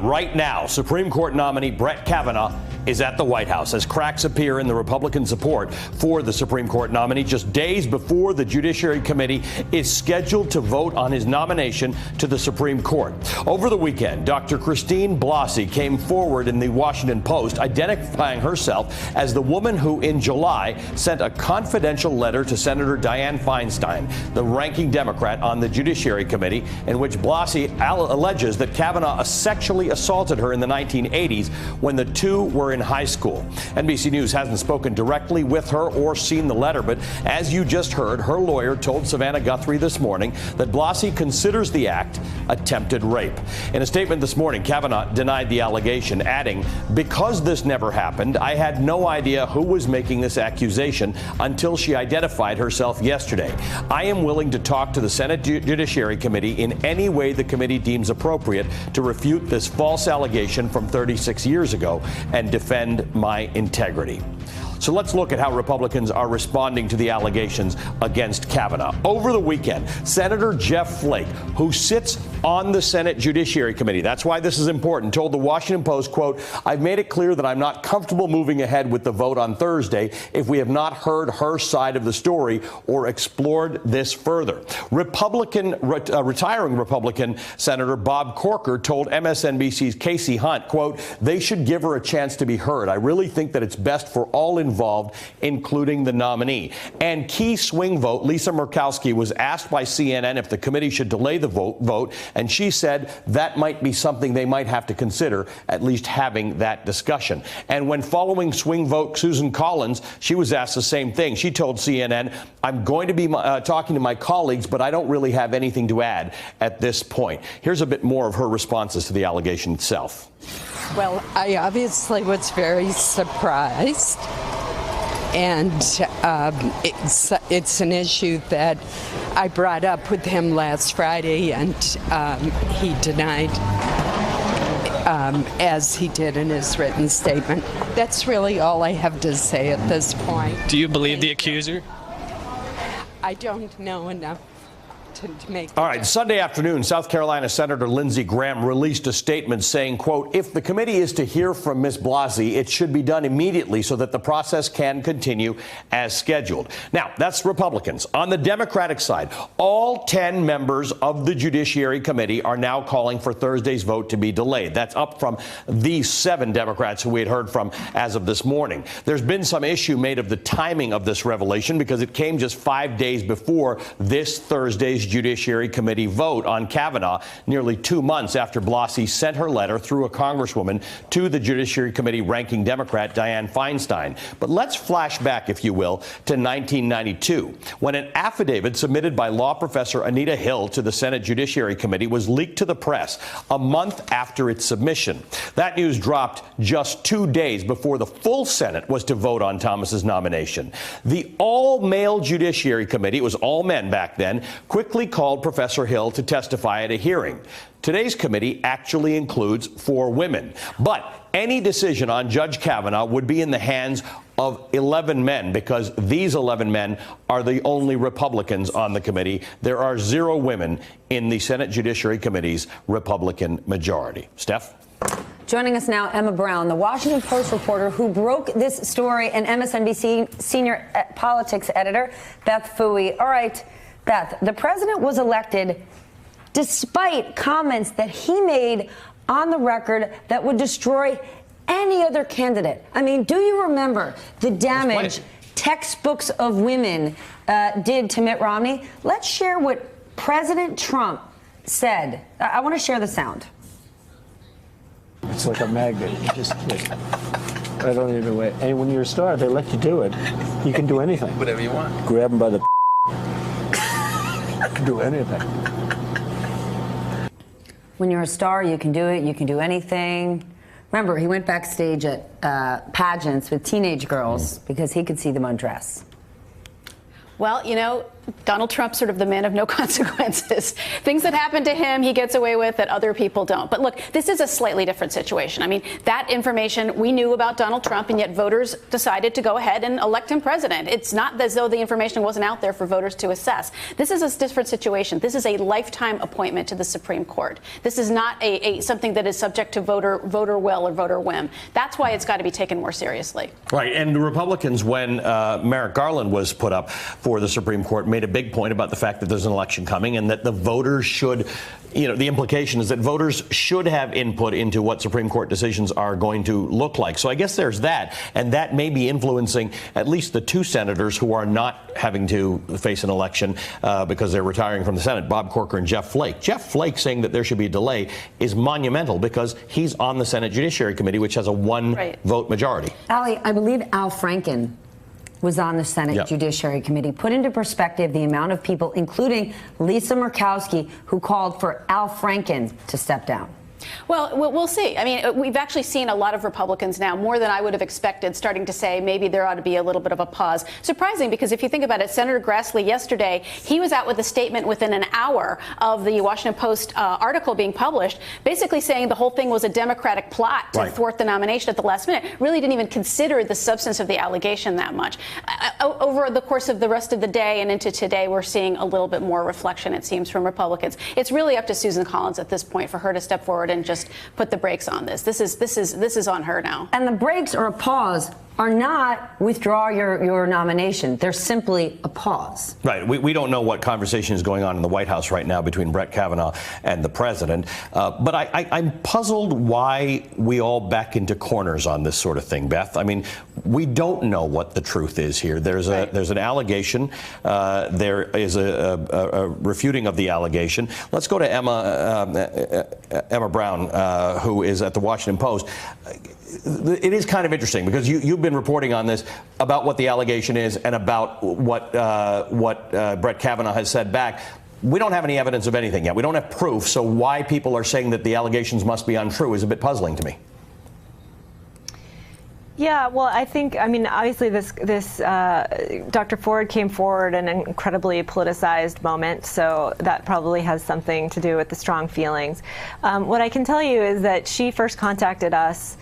right now, Supreme Court nominee Brett Kavanaugh is at the White House as cracks appear in the Republican support for the Supreme Court nominee just days before the Judiciary Committee is scheduled to vote on his nomination to the Supreme Court. Over the weekend, Dr. Christine Blasey came forward in the Washington Post, identifying herself as the woman who in July sent a confidential letter to Senator Dianne Feinstein, the ranking Democrat on the Judiciary Committee, in which Blasey alleges that Kavanaugh sexually assaulted her in the 1980s when the two were in high school. NBC News hasn't spoken directly with her or seen the letter, but as you just heard, her lawyer told Savannah Guthrie this morning that Blasey considers the act attempted rape. In a statement this morning, Kavanaugh denied the allegation, adding, "Because this never happened, I had no idea who was making this accusation until she identified herself yesterday. I am willing to talk to the Senate Judiciary Committee in any way the committee deems appropriate to refute this false allegation from 36 years ago and defend my integrity." So let's look at how Republicans are responding to the allegations against Kavanaugh. Over the weekend, Senator Jeff Flake, who sits on the Senate Judiciary Committee, that's why this is important, told the Washington Post, quote, "I've made it clear that I'm not comfortable moving ahead with the vote on Thursday if we have not heard her side of the story or explored this further." Retiring Republican Senator Bob Corker told MSNBC's Casey Hunt, quote, "They should give her a chance to be heard. I really think that it's best for all involved, including the nominee." And key swing vote Lisa Murkowski was asked by CNN if the committee should delay the vote, and she said that might be something they might have to consider, at least having that discussion. And when following swing vote Susan Collins, she was asked the same thing. She told CNN, "I'm going to be talking to my colleagues, but I don't really have anything to add at this point." Here's a bit more of her responses to the allegation itself. Well, I obviously was very surprised, and it's an issue that I brought up with him last Friday, and he denied, as he did in his written statement. That's really all I have to say at this point. Do you believe the accuser? I don't know enough to make. All right. Sunday afternoon, South Carolina Senator Lindsey Graham released a statement saying, quote, "If the committee is to hear from Ms. Blasey, it should be done immediately so that the process can continue as scheduled." Now, that's Republicans. On the Democratic side, all 10 members of the Judiciary Committee are now calling for Thursday's vote to be delayed. That's up from the 7 Democrats who we had heard from as of this morning. There's been some issue made of the timing of this revelation because it came just 5 days before this Thursday's Judiciary Committee vote on Kavanaugh, nearly 2 months after Blasey sent her letter through a congresswoman to the Judiciary Committee ranking Democrat Dianne Feinstein. But let's flash back, if you will, to 1992, when an affidavit submitted by law professor Anita Hill to the Senate Judiciary Committee was leaked to the press a month after its submission. That news dropped just 2 days before the full Senate was to vote on Thomas's nomination. The all-male Judiciary Committee, it was all men back then, quickly called Professor Hill to testify at a hearing. Today's committee actually includes 4 women. But any decision on Judge Kavanaugh would be in the hands of 11 men because these 11 men are the only Republicans on the committee. There are 0 women in the Senate Judiciary Committee's Republican majority. Steph? Joining us now, Emma Brown, the Washington Post reporter who broke this story, and MSNBC senior politics editor Beth Phui. All right, Beth, the president was elected despite comments that he made on the record that would destroy any other candidate. I mean, do you remember the damage textbooks of women did to Mitt Romney? Let's share what President Trump said. I want to share the sound. It's like a magnet. You just I don't even know. And when you're a star, they let you do it. You can do anything. Whatever you want. Grab them by the you can do anything. When you're a star, you can do it. You can do anything. Remember, he went backstage at pageants with teenage girls because he could see them undress. Well, you know, Donald Trump, sort of the man of no consequences. Things that happen to him, he gets away with that other people don't. But look, this is a slightly different situation. I mean, that information we knew about Donald Trump, and yet voters decided to go ahead and elect him president. It's not as though the information wasn't out there for voters to assess. This is a different situation. This is a lifetime appointment to the Supreme Court. This is not something that is subject to voter will or voter whim. That's why it's got to be taken more seriously. Right. And the Republicans, when Merrick Garland was put up for the Supreme Court, made a big point about the fact that there's an election coming and that the voters should, the implication is that voters should have input into what Supreme Court decisions are going to look like. So I guess there's that. And that may be influencing at least the two senators who are not having to face an election because they're retiring from the Senate, Bob Corker and Jeff Flake. Jeff Flake saying that there should be a delay is monumental because he's on the Senate Judiciary Committee, which has a one-vote majority. Ali, I believe Al Franken was on the Senate Judiciary Committee. Put into perspective the amount of people, including Lisa Murkowski, who called for Al Franken to step down. Well, we'll see. I mean, we've actually seen a lot of Republicans now, more than I would have expected, starting to say maybe there ought to be a little bit of a pause. Surprising, because if you think about it, Senator Grassley yesterday, he was out with a statement within an hour of the Washington Post article being published, basically saying the whole thing was a Democratic plot to thwart the nomination at the last minute. Really didn't even consider the substance of the allegation that much. Over the course of the rest of the day and into today, we're seeing a little bit more reflection, it seems, from Republicans. It's really up to Susan Collins at this point for her to step forward and just put the brakes on this. This is on her now. And the brakes or a pause are not withdraw your nomination. They're simply a pause. Right. We don't know what conversation is going on in the White House right now between Brett Kavanaugh and the president. But I'm puzzled why we all back into corners on this sort of thing, Beth. I mean, we don't know what the truth is here. There's an allegation. There is a refuting of the allegation. Let's go to Emma Brown, who is at the Washington Post. It is kind of interesting because you've been reporting on this about what the allegation is and about what Brett Kavanaugh has said back. We don't have any evidence of anything yet. We don't have proof. So why people are saying that the allegations must be untrue is a bit puzzling to me. Yeah, well, I mean, obviously this Dr. Ford came forward in an incredibly politicized moment, so that probably has something to do with the strong feelings. What I can tell you is that she first contacted us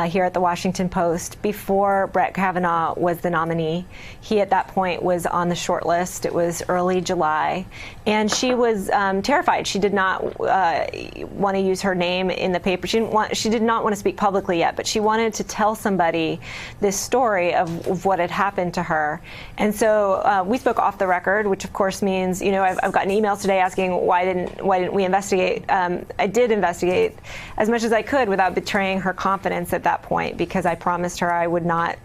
here at the Washington Post before Brett Kavanaugh was the nominee. He at that point was on the short list. It was early July, and she was terrified. She did not want to use her name in the paper. She did not want to speak publicly yet, but she wanted to tell somebody this story of what had happened to her. And so we spoke off the record, which of course means, I've gotten emails today asking why didn't we investigate? I did investigate as much as I could without betraying her confidence at that point, because I promised her I would not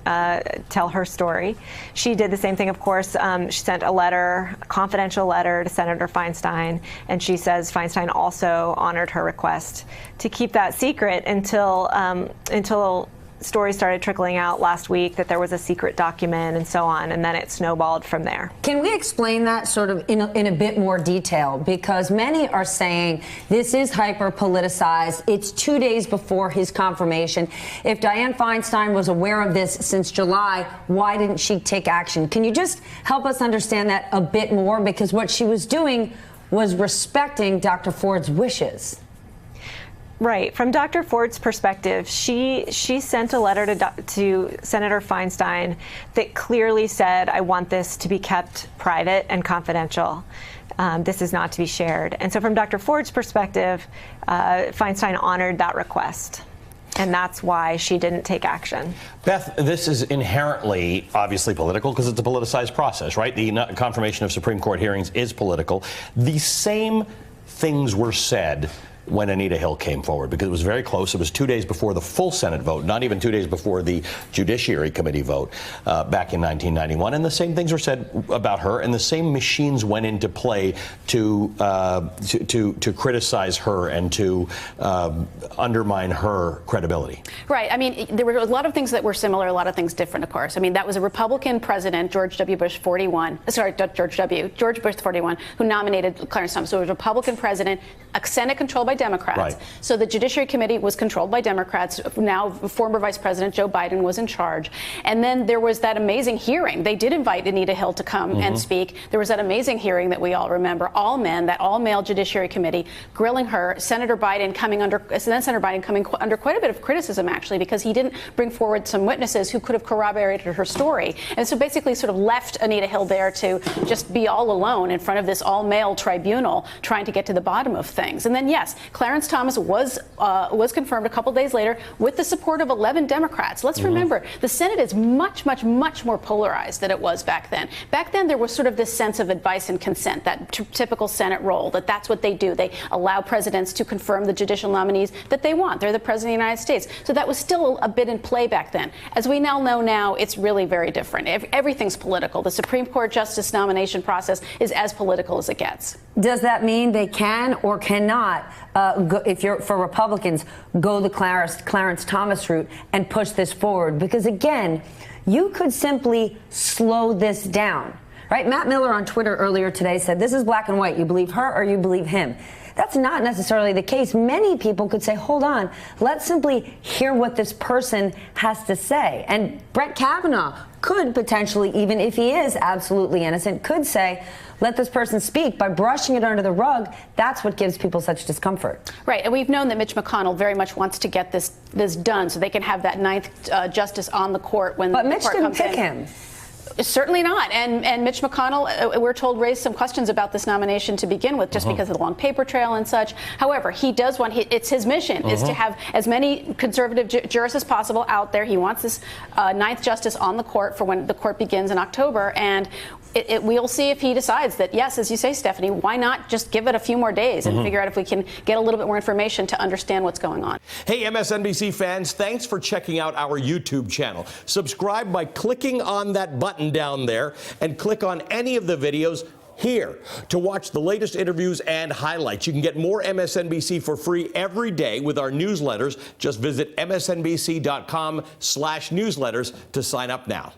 tell her story. She did the same thing, of course. She sent a confidential letter to Senator Feinstein, and she says Feinstein also honored her request to keep that secret until stories started trickling out last week that there was a secret document and so on, and then it snowballed from there. Can we explain that sort of in a bit more detail? Because many are saying this is hyper politicized. It's 2 days before his confirmation. If Dianne Feinstein was aware of this since July, why didn't she take action? Can you just help us understand that a bit more? Because what she was doing was respecting Dr. Ford's wishes. Right. From Dr. Ford's perspective, she sent a letter to Senator Feinstein that clearly said, I want this to be kept private and confidential. This is not to be shared. And so from Dr. Ford's perspective, Feinstein honored that request. And that's why she didn't take action. Beth, this is inherently, obviously political because it's a politicized process, right? The confirmation of Supreme Court hearings is political. The same things were said when Anita Hill came forward, because it was very close. It was 2 days before the full Senate vote, not even 2 days before the Judiciary Committee vote back in 1991. And the same things were said about her, and the same machines went into play to criticize her and to undermine her credibility. Right. I mean, there were a lot of things that were similar, a lot of things different, of course. I mean, that was a Republican president, George Bush 41, who nominated Clarence Thomas. So it was a Republican president, a Senate controlled by by Democrats. Right. So the Judiciary Committee was controlled by Democrats. Now, former Vice President Joe Biden was in charge. And then there was that amazing hearing. They did invite Anita Hill to come and speak. There was that amazing hearing that we all remember. All men, that all-male Judiciary Committee grilling her. Senator Biden coming under quite a bit of criticism, actually, because he didn't bring forward some witnesses who could have corroborated her story. And so basically sort of left Anita Hill there to just be all alone in front of this all-male tribunal trying to get to the bottom of things. And then, yes, Clarence Thomas was confirmed a couple days later with the support of 11 Democrats. Let's remember, the Senate is much, much, much more polarized than it was back then. Back then, there was sort of this sense of advice and consent, that typical Senate role, that's what they do. They allow presidents to confirm the judicial nominees that they want. They're the president of the United States. So that was still a bit in play back then. As we now know now, it's really very different. Everything's political. The Supreme Court justice nomination process is as political as it gets. Does that mean they can or cannot, for Republicans, go the Clarence Thomas route and push this forward? Because again, you could simply slow this down, right? Matt Miller on Twitter earlier today said, this is black and white. You believe her or you believe him. That's not necessarily the case. Many people could say, hold on, let's simply hear what this person has to say. And Brett Kavanaugh could potentially, even if he is absolutely innocent, could say, let this person speak. By brushing it under the rug, that's what gives people such discomfort. Right, and we've known that Mitch McConnell very much wants to get this done so they can have that ninth justice on the court when the court comes in. But Mitch didn't pick him. Certainly not. And Mitch McConnell, we're told, raised some questions about this nomination to begin with, just because of the long paper trail and such. However, he does want, it's his mission is to have as many conservative jurists as possible out there. He wants this ninth justice on the court for when the court begins in October. And we'll see if he decides that, yes, as you say, Stephanie, why not just give it a few more days and figure out if we can get a little bit more information to understand what's going on. Hey, MSNBC fans, thanks for checking out our YouTube channel. Subscribe by clicking on that button down there and click on any of the videos here to watch the latest interviews and highlights. You can get more MSNBC for free every day with our newsletters. Just visit msnbc.com/newsletters to sign up now.